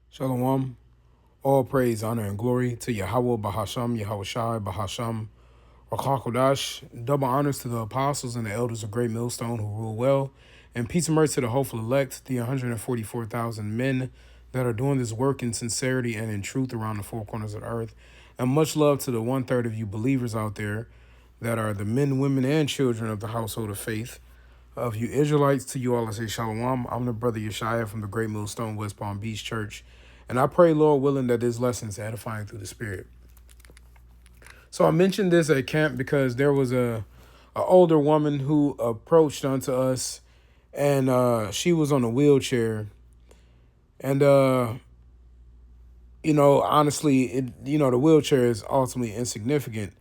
Shalom. All praise, honor, and glory to Yahweh Bahasham, Yahweh Shai Bahasham, Rakakodash. Double honors to the apostles and the elders of Great Millstone who rule well. And peace and mercy to the hopeful elect, the 144,000 men that are doing this work in sincerity and in truth around the four corners of the earth. And much love to the 1/3 of you believers out there that are the men, women, and children of the household of faith. Of you Israelites, to you all I say shalom. I'm the brother Yeshaya from the Great Millstone West Palm Beach Church. And I pray, Lord willing, that this lesson is edifying through the Spirit. So I mentioned this at camp because there was a older woman who approached unto us, and she was on a wheelchair. And, honestly, the wheelchair is ultimately insignificant.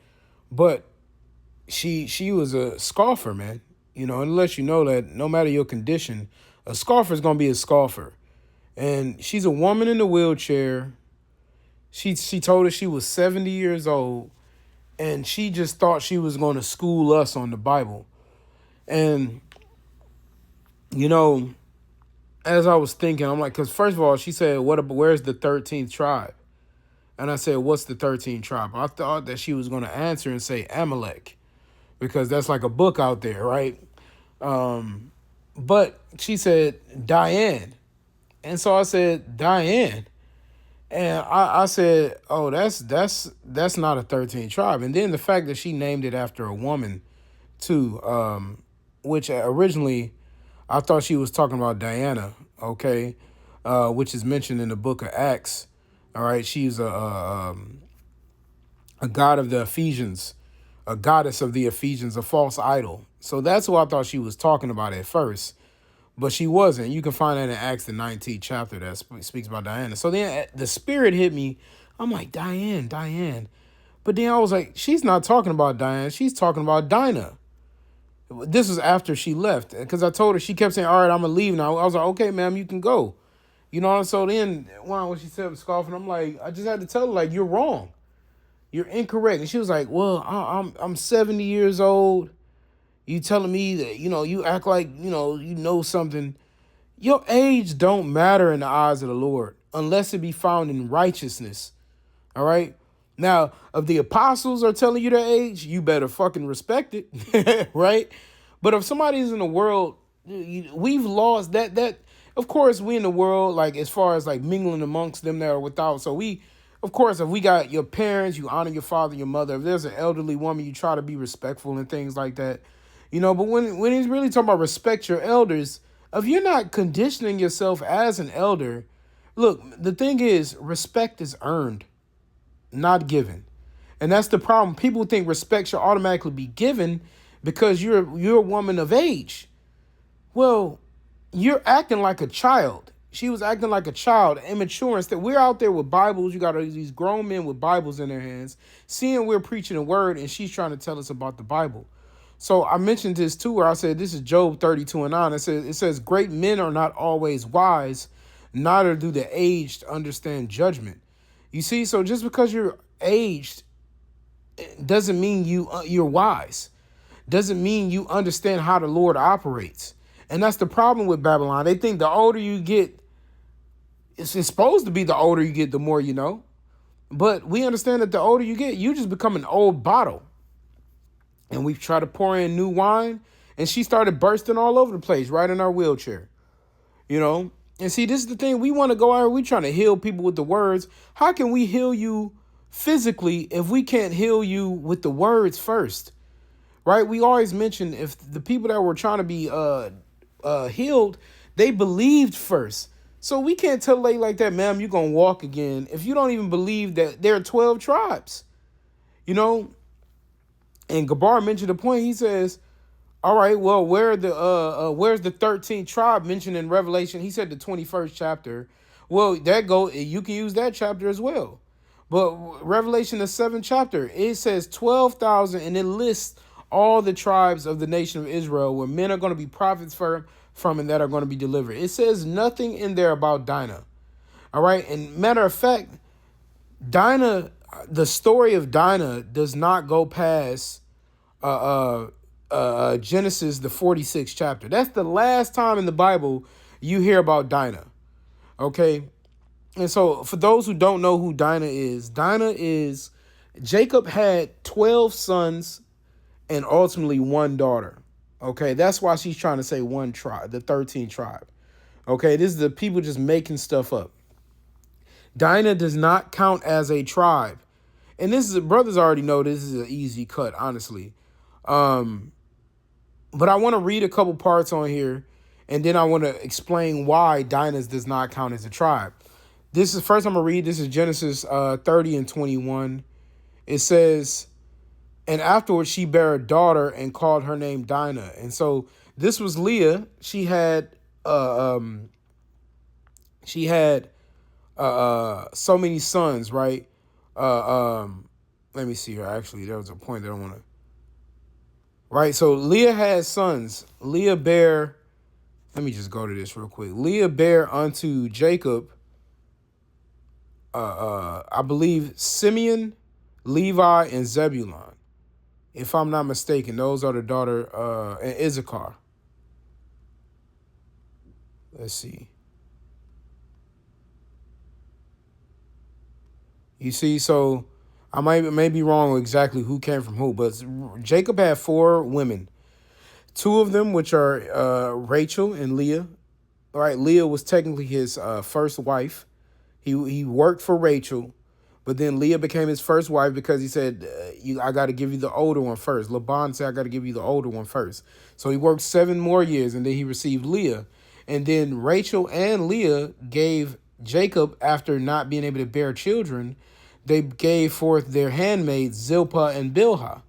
But she was a scoffer, man. Unless you know that no matter your condition, a scoffer is going to be a scoffer. And she's a woman in a wheelchair. She told us she was 70 years old, and she just thought she was going to school us on the Bible. And, as I was thinking, I'm like, because first of all, she said, where's the 13th tribe? And I said, what's the 13th tribe? I thought that she was going to answer and say Amalek, because that's like a book out there, right? But she said Diane. And so I said, Diane. And I said, oh, that's not a 13 tribe. And then the fact that she named it after a woman too, which originally I thought she was talking about Diana, okay, which is mentioned in the book of Acts. All right, she's a god of the Ephesians, a goddess of the Ephesians, a false idol. So that's who I thought she was talking about at first. But she wasn't. You can find that in Acts, the 19th chapter that speaks about Diana. So then the Spirit hit me. I'm like, Diane. But then I was like, she's not talking about Diane. She's talking about Dinah. This was after she left. Because I told her, she kept saying, all right, I'm going to leave now. I was like, okay, ma'am, you can go. So then when she said scoffing, I'm like, I just had to tell her, like, you're wrong. You're incorrect. And she was like, well, I'm 70 years old. You telling me that, you act like, you know something. Your age don't matter in the eyes of the Lord unless it be found in righteousness. All right. Now, if the apostles are telling you their age, you better fucking respect it. Right. But if somebody's in the world, we've lost that. Of course, we in the world, like as far as like mingling amongst them that are without. So of course, if we got your parents, you honor your father, your mother. If there's an elderly woman, you try to be respectful and things like that. But when he's really talking about respect your elders, if you're not conditioning yourself as an elder, look, the thing is, respect is earned, not given. And that's the problem. People think respect should automatically be given because you're a woman of age. Well, you're acting like a child. She was acting like a child, immature. Instead, we're out there with Bibles. You got these grown men with Bibles in their hands, seeing we're preaching a word, and she's trying to tell us about the Bible. So I mentioned this too, where I said, this is Job 32:9. It says, great men are not always wise, neither do the aged understand judgment. You see, so just because you're aged doesn't mean you're wise. Doesn't mean you understand how the Lord operates. And that's the problem with Babylon. They think the older you get, it's supposed to be the older you get, the more you know. But we understand that the older you get, you just become an old bottle. And we tried to pour in new wine, and she started bursting all over the place, right in our wheelchair. And see, this is the thing. We want to go out, we trying to heal people with the words. How can we heal you physically if we can't heal you with the words first? Right? We always mention if the people that were trying to be healed, they believed first. So we can't tell a lady like that, ma'am, you're going to walk again, if you don't even believe that there are 12 tribes. And Gabar mentioned a point. He says, all right, well, where's the 13th tribe mentioned in Revelation? He said the 21st chapter. Well, you can use that chapter as well. But Revelation, the 7th chapter, it says 12,000, and it lists all the tribes of the nation of Israel where men are going to be prophets from and that are going to be delivered. It says nothing in there about Dinah. All right. And matter of fact, Dinah, the story of Dinah does not go past Genesis, the 46th chapter. That's the last time in the Bible you hear about Dinah. Okay. And so, for those who don't know who Dinah is Jacob had 12 sons and ultimately one daughter. Okay, that's why she's trying to say one tribe, the 13th tribe. Okay, this is the people just making stuff up. Dinah does not count as a tribe. And this is, brothers already know this is an easy cut, honestly. Um, but I want to read a couple parts on here, and then I want to explain why Dinah does not count as a tribe. This is first I'm gonna read. This is Genesis 30 and 21. It says, "And afterwards she bare a daughter and called her name Dinah." And so this was Leah. She had so many sons, right? Let me see here. Actually, there was a point that I want to. Right, so Leah had sons. Leah bare. Let me just go to this real quick. Leah bare unto Jacob. I believe Simeon, Levi, and Zebulun. If I'm not mistaken, those are the daughter and Issachar. Let's see. You see, so I may be wrong exactly who came from who, but Jacob had 4 women. 2 of them, which are Rachel and Leah. All right, Leah was technically his first wife. He worked for Rachel, but then Leah became his first wife because he said, I got to give you the older one first. Laban said, I got to give you the older one first. So he worked 7 more years, and then he received Leah. And then Rachel and Leah gave Jacob, after not being able to bear children, they gave forth their handmaids, Zilpah and Bilhah.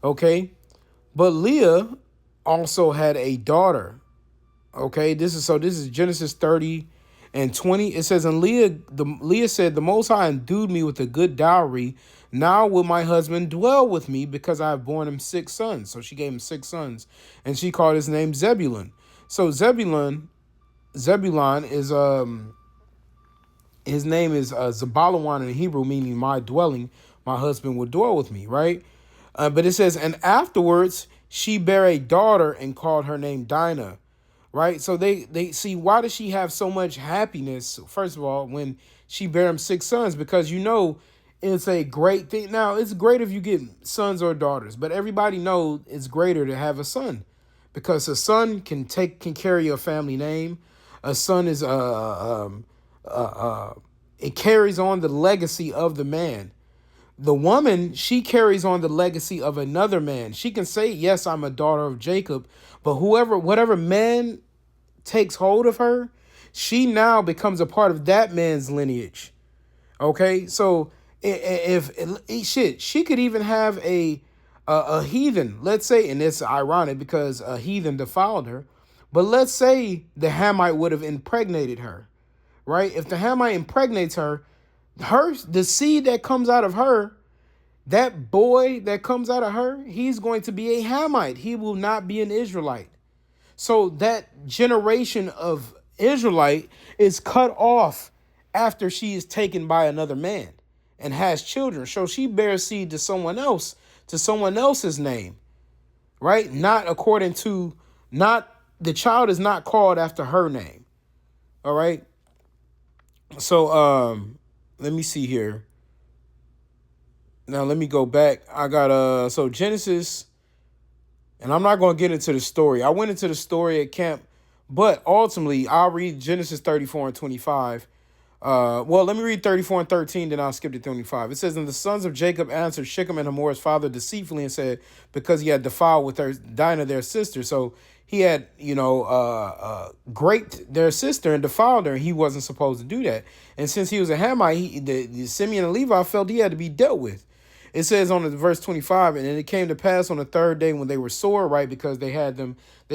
Okay? But Leah also had a daughter. Okay? This is Genesis 30 and 20. It says, and Leah said, the Most High endued me with a good dowry. Now will my husband dwell with me, because I have borne him 6 sons. So she gave him 6 sons. And she called his name Zebulun. So Zebulun is his name is Zabalawan in Hebrew, meaning my dwelling. My husband will dwell with me, right? But it says, and afterwards she bare a daughter and called her name Dinah, right? So they see, why does she have so much happiness? First of all, when she bare him 6 sons, because it's a great thing. Now, it's great if you get sons or daughters, but everybody knows it's greater to have a son, because a son can carry your family name. A son is it carries on the legacy of the man. The woman, she carries on the legacy of another man. She can say, yes, I'm a daughter of Jacob, but whatever man takes hold of her, she now becomes a part of that man's lineage. Okay, so if she could even have a heathen, let's say, and it's ironic because a heathen defiled her, but let's say the Hamite would have impregnated her, right? If the Hamite impregnates her, the seed that comes out of her, that boy that comes out of her, he's going to be a Hamite. He will not be an Israelite. So that generation of Israelite is cut off after she is taken by another man and has children. So she bears seed to someone else, to someone else's name, right? The child is not called after her name. All right. So let me see here. Now let me go back. I got so Genesis, and I'm not going to get into the story. I went into the story at camp, but ultimately I'll read Genesis 34 and 25. Well, let me read 34 and 13, then I'll skip to 25. It says, and the sons of Jacob answered Shechem and Hamor's father deceitfully and said, because he had defiled with Dinah, their sister. So he had, raped their sister and defiled her. He wasn't supposed to do that. And since he was a Hamite, the Simeon and Levi felt he had to be dealt with. It says on verse 25, and then it came to pass on the 3rd day when they were sore, right? Because they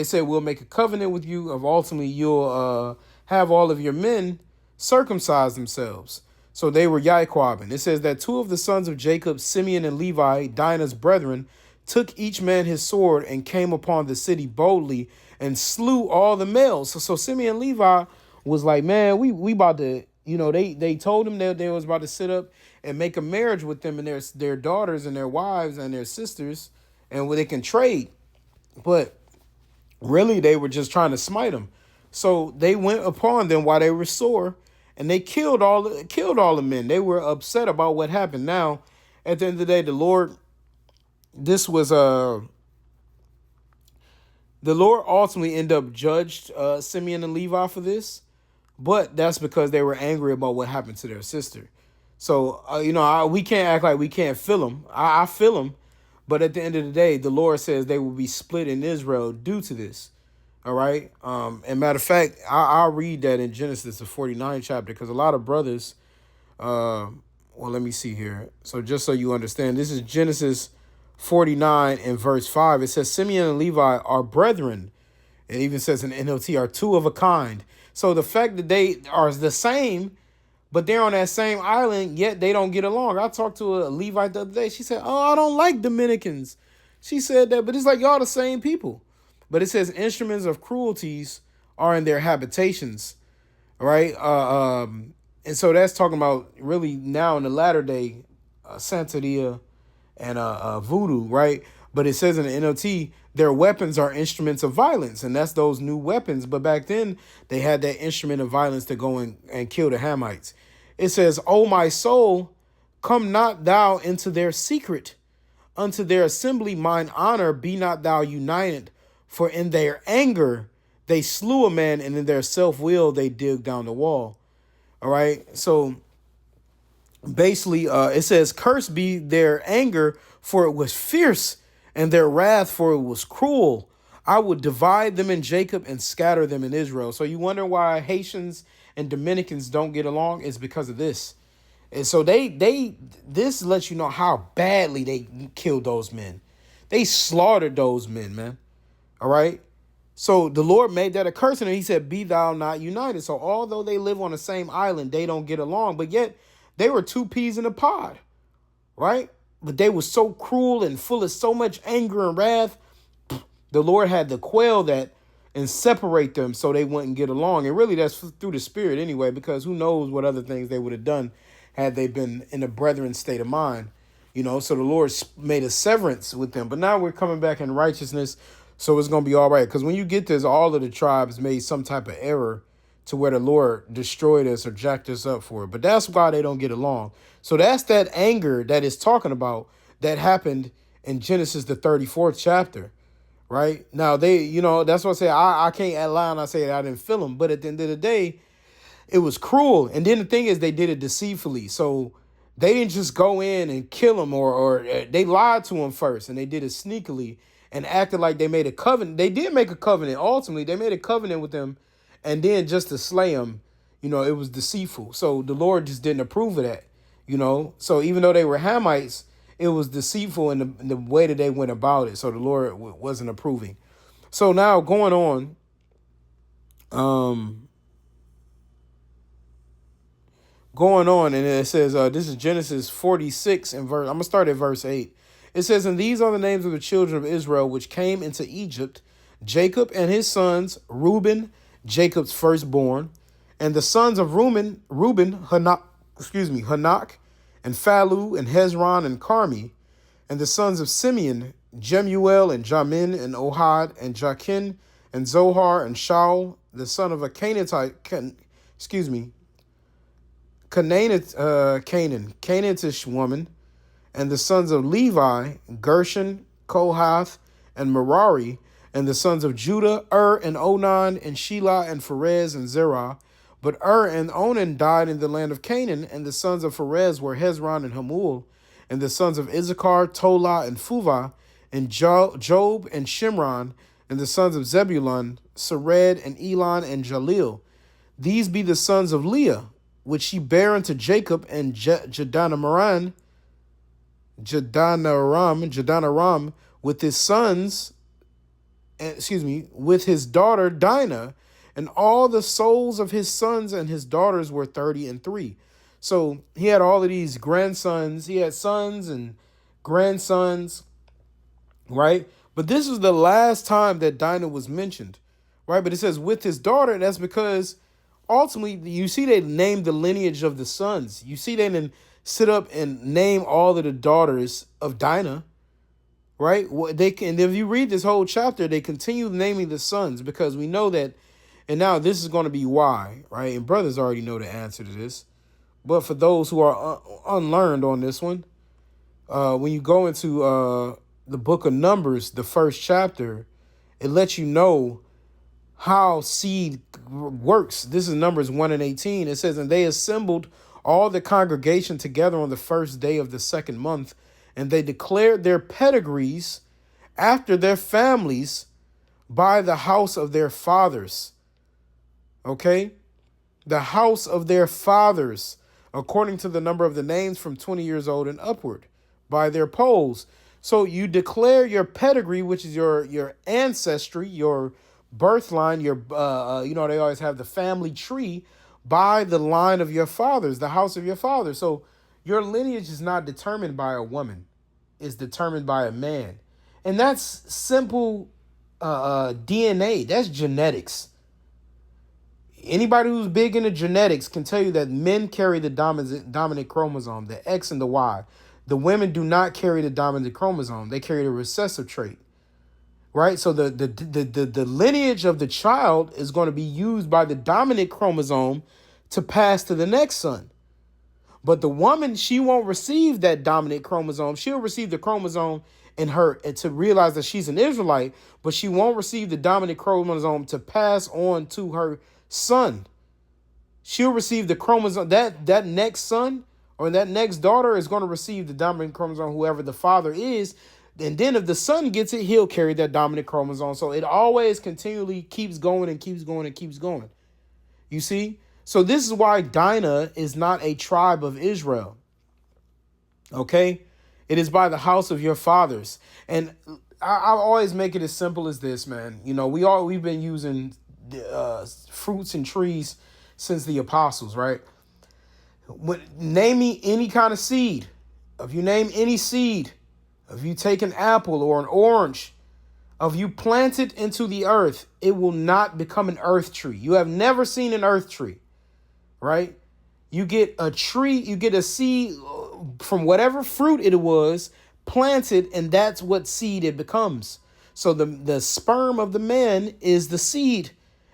said, we'll make a covenant with you of ultimately you'll have all of your men circumcise themselves. So they were Yaquab. It says that 2 of the sons of Jacob, Simeon and Levi, Dinah's brethren, took each man his sword and came upon the city boldly and slew all the males. So Simeon and Levi was like, man, we about to, they told him that they was about to sit up and make a marriage with them and their daughters and their wives and their sisters, and where they can trade. But really, they were just trying to smite them. So they went upon them while they were sore and they killed all the men. They were upset about what happened. Now, at the end of the day, this was the Lord ultimately ended up judged Simeon and Levi for this, but that's because they were angry about what happened to their sister. So we can't act like we can't feel them. I feel them, but at the end of the day, the Lord says they will be split in Israel due to this. All right. And matter of fact, I'll read that in Genesis, the 49th chapter, because a lot of brothers. Well, let me see here. So just so you understand, this is Genesis 49 and verse 5. It says Simeon and Levi are brethren. It even says in NLT are two of a kind. So the fact that they are the same, but they're on that same island, yet they don't get along. I talked to a Levite the other day. She said, "Oh, I don't like Dominicans." She said that, but it's like y'all the same people. But it says instruments of cruelties are in their habitations, right? And so that's talking about really now in the latter day, Santeria and voodoo, right? But it says in the NLT, their weapons are instruments of violence, and that's those new weapons. But back then, they had that instrument of violence to go and kill the Hamites. It says, "O my soul, come not thou into their secret. Unto their assembly mine honor be not thou united. For in their anger they slew a man, and in their self-will they dig down the wall." All right. So basically, it says, "Cursed be their anger, for it was fierce, and their wrath, for it was cruel. I would divide them in Jacob and scatter them in Israel." So you wonder why Haitians and Dominicans don't get along? It's because of this. And so this lets you know how badly they killed those men. They slaughtered those men, man. All right. So the Lord made that a curse, and he said, "Be thou not united." So although they live on the same island, they don't get along, but yet they were two peas in a pod, right? But they were so cruel and full of so much anger and wrath. The Lord had to quell that and separate them so they wouldn't get along. And really that's through the Spirit anyway, because who knows what other things they would have done had they been in a brethren state of mind, so the Lord made a severance with them. But now we're coming back in righteousness. So it's going to be all right. Because when you get this, all of the tribes made some type of error to where the Lord destroyed us or jacked us up for it. But that's why they don't get along. So that's that anger that it's talking about that happened in Genesis, the 34th chapter. Right now, that's what I say. I can't lie and I say I didn't feel them. But at the end of the day, it was cruel. And then the thing is, they did it deceitfully. So they didn't just go in and kill him or they lied to him first, and they did it sneakily and acted like they made a covenant. They did make a covenant. Ultimately, they made a covenant with them, and then just to slay him, it was deceitful. So the Lord just didn't approve of that, So even though they were Hamites, it was deceitful in the way that they went about it. So the Lord wasn't approving. So now going on, and it says, this is Genesis 46 and I'm going to start at verse 8. It says, "And these are the names of the children of Israel which came into Egypt, Jacob and his sons, Reuben, Jacob's firstborn, and the sons of Reuben, Hanok, and Phalu, and Hezron, and Carmi, and the sons of Simeon, Jemuel, and Jamin, and Ohad, and Jachin, and Zohar, and Shaul, the son of a Canaanitish woman, and the sons of Levi, Gershon, Kohath, and Merari, and the sons of Judah, and Onan, and Shelah, and Pharez, and Zerah. But and Onan died in the land of Canaan, and the sons of Pharez were Hezron and Hamul, and the sons of Issachar, Tola, and Phuvah, and Job, and Shimron, and the sons of Zebulun, Sered, and Elon, and Jalil. These be the sons of Leah, which she bare unto Jacob, and Jadanaram, with his sons, with his daughter Dinah, and all the souls of his sons and his daughters were 33. So he had all of these grandsons. He had sons and grandsons, right? But this was the last time that Dinah was mentioned, right? But it says with his daughter, and that's because ultimately, you see they named the lineage of the sons. You see they didn't sit up and name all of the daughters of Dinah, right? If you read this whole chapter, they continue naming the sons, because we know that And now this is going to be why, right? And brothers already know the answer to this. But for those who are unlearned on this one, when you go into the book of Numbers, the first chapter, it lets you know how seed works. This is Numbers 1:18. It says, and they assembled all the congregation together on the first day of the second month, and they declared their pedigrees after their families by the house of their fathers. Okay? The house of their fathers, according to the number of the names from 20 years old and upward, by their polls. So you declare your pedigree, which is your ancestry, your birth line, your they always have the family tree, by the line of your fathers, the house of your fathers. So your lineage is not determined by a woman, it's determined by a man. And that's simple DNA. That's genetics. Anybody who's big into genetics can tell you that men carry the dominant chromosome, the X and the Y. The women do not carry the dominant chromosome. They carry the recessive trait, right? So the lineage of the child is going to be used by the dominant chromosome to pass to the next son. But the woman, she won't receive that dominant chromosome. She'll receive the chromosome in her to realize that she's an Israelite, but she won't receive the dominant chromosome to pass on to her son. She'll receive the chromosome, that next son or that next daughter is going to receive the dominant chromosome, whoever the father is. And then if the son gets it, he'll carry that dominant chromosome. So it always continually keeps going and keeps going and keeps going. You see? So this is why Dinah is not a tribe of Israel. Okay? It is by the house of your fathers. And I always make it as simple as this, man. You know, we've been using fruits and trees since the apostles, right? Name me any kind of seed. If you name any seed, if you take an apple or an orange, if you plant it into the earth, it will not become an earth tree. You have never seen an earth tree, right? You get a tree, you get a seed from whatever fruit it was, planted, and that's what seed it becomes. So the sperm of the man is the seed,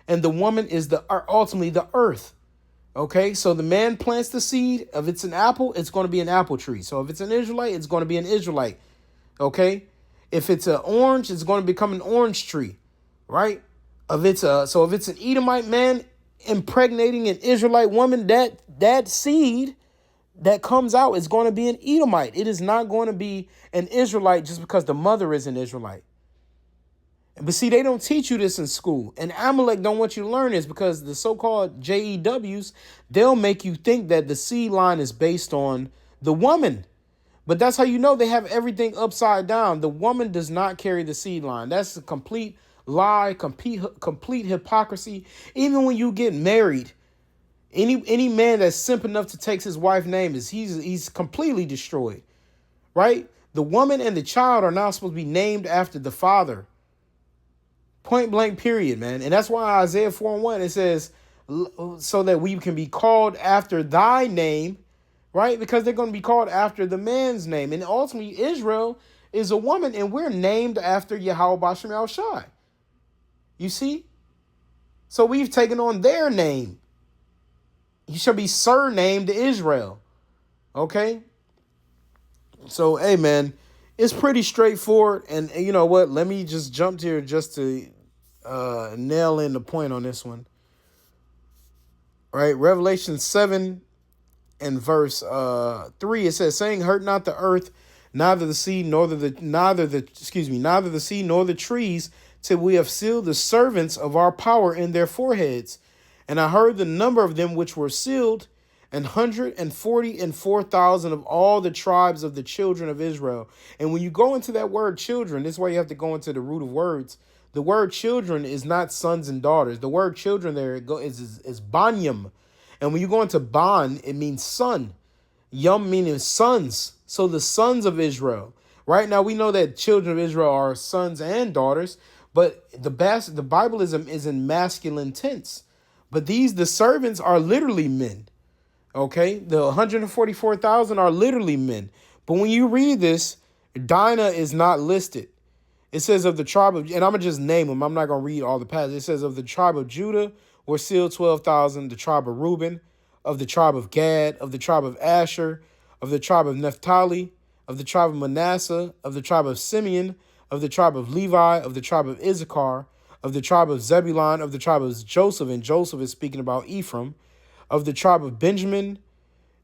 and the woman is ultimately the earth. Okay, so the man plants the seed. If it's an apple, it's going to be an apple tree. So if it's an Israelite, it's going to be an Israelite. Okay, if it's an orange, it's going to become an orange tree, right? If it's an Edomite man impregnating an Israelite woman, that seed that comes out is going to be an Edomite. It is not going to be an Israelite just because the mother is an Israelite. But see, they don't teach you this in school. And Amalek don't want you to learn this because the so-called JEWs, they'll make you think that the seed line is based on the woman. But that's how you know they have everything upside down. The woman does not carry the seed line. That's a complete lie, complete hypocrisy. Even when you get married, any man that's simp enough to take his wife's name, he's completely destroyed, right? The woman and the child are now supposed to be named after the father. Point blank, period, man. And that's why Isaiah 4:1, it says, so that we can be called after thy name, right? Because they're going to be called after the man's name. And ultimately, Israel is a woman, and we're named after Yahweh Bashem El Shai. You see? So we've taken on their name. He shall be surnamed Israel. Okay? So, hey, man, it's pretty straightforward. And you know what? Let me just jump here just to nail in the point on this one. Right? Revelation 7 and verse 3, it says, saying, hurt not the earth, neither the sea, nor the sea, nor the trees, till we have sealed the servants of our power in their foreheads. And I heard the number of them which were sealed, 144,000 of all the tribes of the children of Israel. And when you go into that word children, this is why you have to go into the root of words. The word children is not sons and daughters. The word children there is banyam. And when you go into ban, it means son. Yum meaning sons. So the sons of Israel. Right now, we know that children of Israel are sons and daughters, but the Bible is in masculine tense. But the servants are literally men. Okay, the 144,000 are literally men. But when you read this, Dinah is not listed. It says of the tribe of, and I'm going to just name them. I'm not going to read all the passages. It says of the tribe of Judah, were sealed 12,000. The tribe of Reuben, of the tribe of Gad, of the tribe of Asher, of the tribe of Naphtali, of the tribe of Manasseh, of the tribe of Simeon, of the tribe of Levi, of the tribe of Issachar, of the tribe of Zebulun, of the tribe of Joseph, and Joseph is speaking about Ephraim, of the tribe of Benjamin.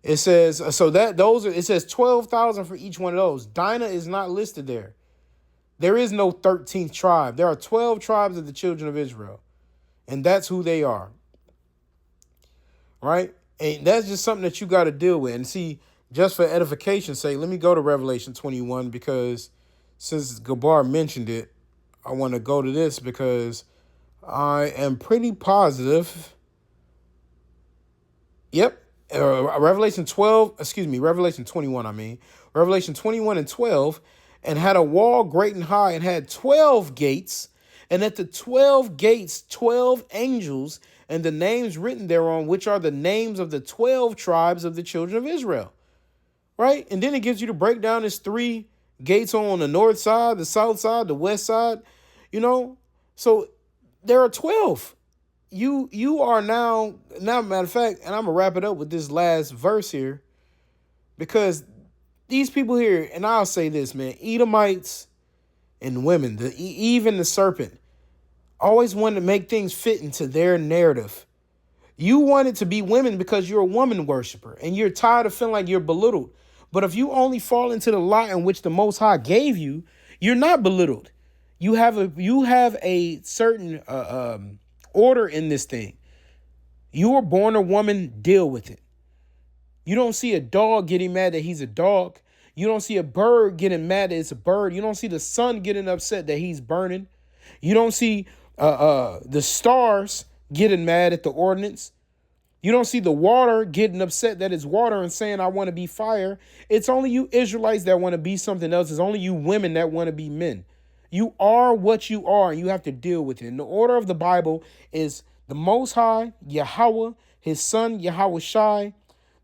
It says, so that those are, it says 12,000 for each one of those. Dinah is not listed there. There is no 13th tribe. There are 12 tribes of the children of Israel, and that's who they are. Right? And that's just something that you got to deal with. And see, just for edification's sake, let me go to Revelation 21, because since Gabar mentioned it, I want to go to this because I am pretty positive. Yep. Revelation 21, Revelation 21 and 12, and had a wall great and high, and had 12 gates, and at the 12 gates 12 angels, and the names written thereon, which are the names of the 12 tribes of the children of Israel. Right? And then it gives you to break down as 3 gates on the north side, the south side, the west side, So there are 12. You are now, matter of fact, and I'm going to wrap it up with this last verse here, because these people here, and I'll say this, man, Edomites and women, even the serpent, always wanted to make things fit into their narrative. You wanted to be women because you're a woman worshiper and you're tired of feeling like you're belittled. But if you only fall into the lot in which the Most High gave you, you're not belittled. You have a certain order in this thing. You were born a woman, deal with it. You don't see a dog getting mad that he's a dog. You don't see a bird getting mad that it's a bird. You don't see the sun getting upset that he's burning. You don't see the stars getting mad at the ordinance. You don't see the water getting upset that it's water and saying, I want to be fire. It's only you Israelites that want to be something else. It's only you women that want to be men. You are what you are, and you have to deal with it. And the order of the Bible is the Most High, Yahweh, his son, Yahweh Shai,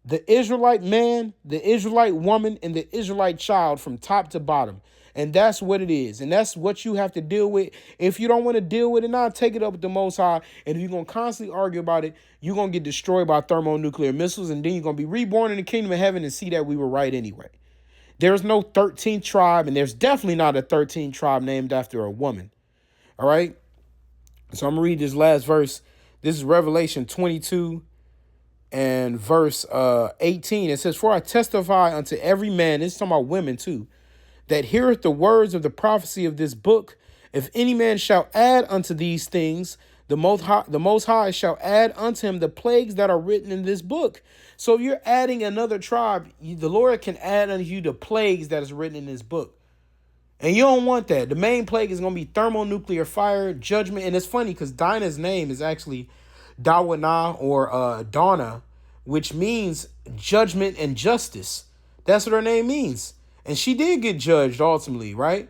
the Israelite man, the Israelite woman, and the Israelite child from top to bottom. And that's what it is. And that's what you have to deal with. If you don't want to deal with it, now take it up with the Most High. And if you're going to constantly argue about it, you're going to get destroyed by thermonuclear missiles. And then you're going to be reborn in the kingdom of heaven and see that we were right anyway. There's no 13th tribe, and there's definitely not a 13th tribe named after a woman. All right? So I'm going to read this last verse. This is Revelation 22 and verse 18. It says, for I testify unto every man, this is talking about women too, that heareth the words of the prophecy of this book. If any man shall add unto these things, the Most High shall add unto him the plagues that are written in this book. So if you're adding another tribe, the Lord can add unto you the plagues that is written in this book. And you don't want that. The main plague is going to be thermonuclear fire, judgment. And it's funny because Dinah's name is actually Dawana or Donna, which means judgment and justice. That's what her name means. And she did get judged ultimately, right?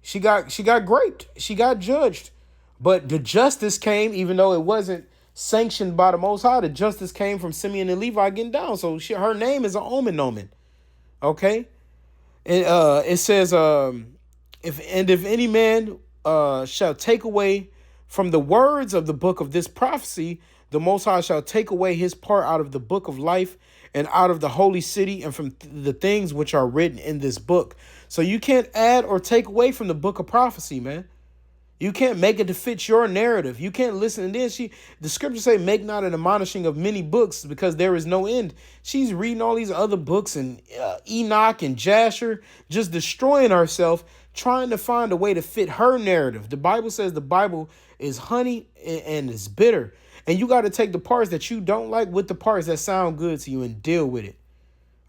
She got graped. She got judged. But the justice came, even though it wasn't sanctioned by the Most High, the justice came from Simeon and Levi getting down. So her name is an omen. Okay? And it says, if any man shall take away from the words of the book of this prophecy, the Most High shall take away his part out of the book of life and out of the holy city and from the things which are written in this book. So you can't add or take away from the book of prophecy, man. You can't make it to fit your narrative. You can't listen. And then the scriptures say, make not an admonishing of many books because there is no end. She's reading all these other books and Enoch and Jasher, just destroying herself, trying to find a way to fit her narrative. The Bible says the Bible is honey and it's bitter. And you got to take the parts that you don't like with the parts that sound good to you and deal with it.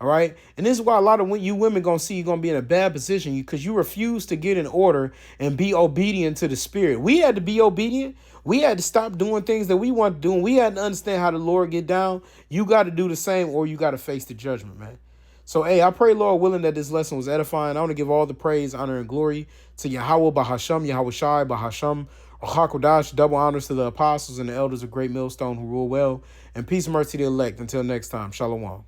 All right. And this is why a lot of you women going to see you're going to be in a bad position because you refuse to get in order and be obedient to the spirit. We had to be obedient. We had to stop doing things that we want to do. And we had to understand how the Lord get down. You got to do the same or you got to face the judgment, man. So, hey, I pray, Lord willing, that this lesson was edifying. I want to give all the praise, honor, and glory to Yahweh, Bahasham, Yahweh Shai, Bahasham, Hakodash, double honors to the apostles and the elders of Great Millstone who rule well. And peace and mercy to the elect. Until next time, Shalom.